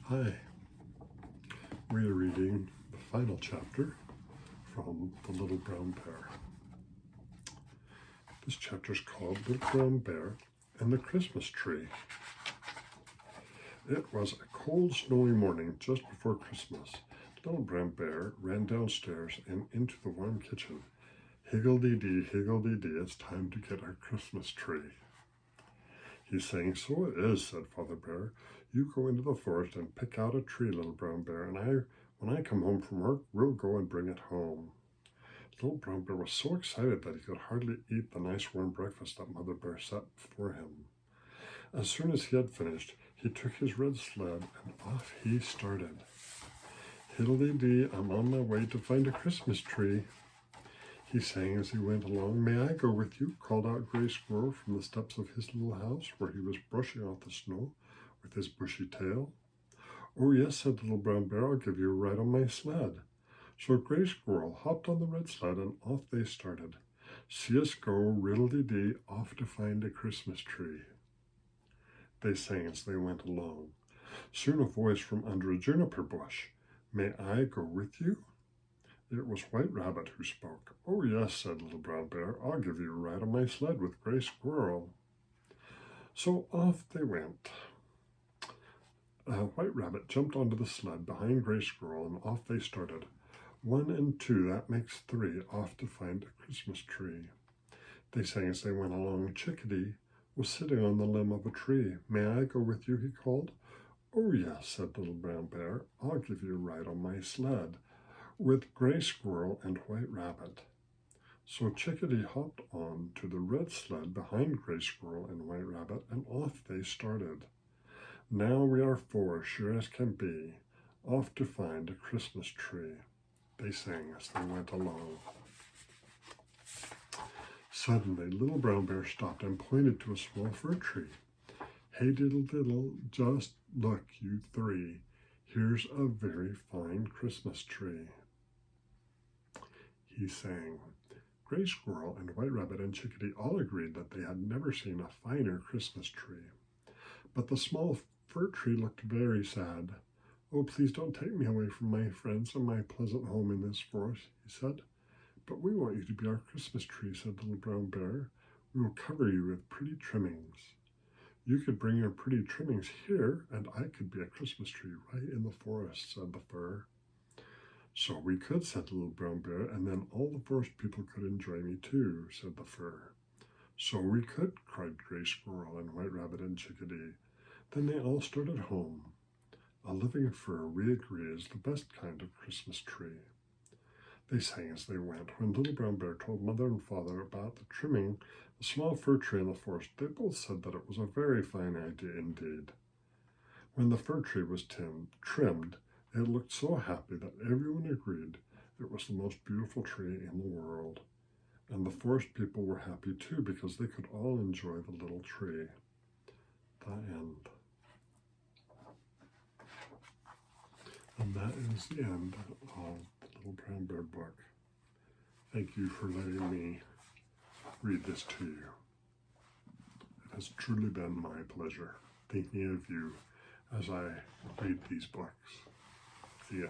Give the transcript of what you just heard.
Hi, we are reading the final chapter from The Little Brown Bear. This chapter is called Little Brown Bear and the Christmas Tree. It was a cold, snowy morning just before Christmas. Little Brown Bear ran downstairs and into the warm kitchen. Higgledy-dee, higgledy-dee, it's time to get our Christmas tree. He sang, "So it is," said Father Bear. "You go into the forest and pick out a tree, Little Brown Bear, and when I come home from work, we'll go and bring it home." Little Brown Bear was so excited that he could hardly eat the nice warm breakfast that Mother Bear set before him. As soon as he had finished, he took his red sled and off he started. "Hiddly-dee, I'm on my way to find a Christmas tree," he sang as he went along. "May I go with you?" called out Gray Squirrel from the steps of his little house, where he was brushing off the snow with his bushy tail. "Oh, yes," said Little Brown Bear, "I'll give you a ride on my sled." So Gray Squirrel hopped on the red sled and off they started. "See us go, riddle-dee-dee, off to find a Christmas tree," they sang as they went along. Soon a voice from under a juniper bush. "May I go with you?" It was White Rabbit who spoke. "Oh, yes," said Little Brown Bear, "I'll give you a ride on my sled with Gray Squirrel." So off they went. White Rabbit jumped onto the sled behind Gray Squirrel, and off they started. 1 and 2, that makes 3, off to find a Christmas tree, they sang as they went along. Chickadee was sitting on the limb of a tree. "May I go with you?" he called. "Oh, yes," said Little Brown Bear, "I'll give you a ride on my sled with Gray Squirrel and White Rabbit." So Chickadee hopped on to the red sled behind Gray Squirrel and White Rabbit, and off they started. "Now we are 4, sure as can be, off to find a Christmas tree," they sang as they went along. Suddenly, Little Brown Bear stopped and pointed to a small fir tree. "Hey, diddle diddle, just look, you 3. Here's a very fine Christmas tree," he sang. Gray Squirrel and White Rabbit and Chickadee all agreed that they had never seen a finer Christmas tree. But the small fir tree looked very sad. "Oh, please don't take me away from my friends and my pleasant home in this forest," he said. "But we want you to be our Christmas tree," said Little Brown Bear. "We will cover you with pretty trimmings. You could bring your pretty trimmings here, and I could be a Christmas tree right in the forest," said the fir. "So we could," said Little Brown Bear, "and then all the forest people could enjoy me too," said the fir. "So we could," cried Gray Squirrel and White Rabbit and Chickadee. Then they all started home. A living fir, we agree, is the best kind of Christmas tree, they sang as they went. When Little Brown Bear told Mother and Father about the trimming the small fir tree in the forest, they both said that it was a very fine idea indeed. When the fir tree was trimmed, it looked so happy that everyone agreed it was the most beautiful tree in the world. And the forest people were happy too, because they could all enjoy the little tree. The end. And that is the end of the Little Brown Bear book. Thank you for letting me read this to you. It has truly been my pleasure thinking of you as I read these books. See ya.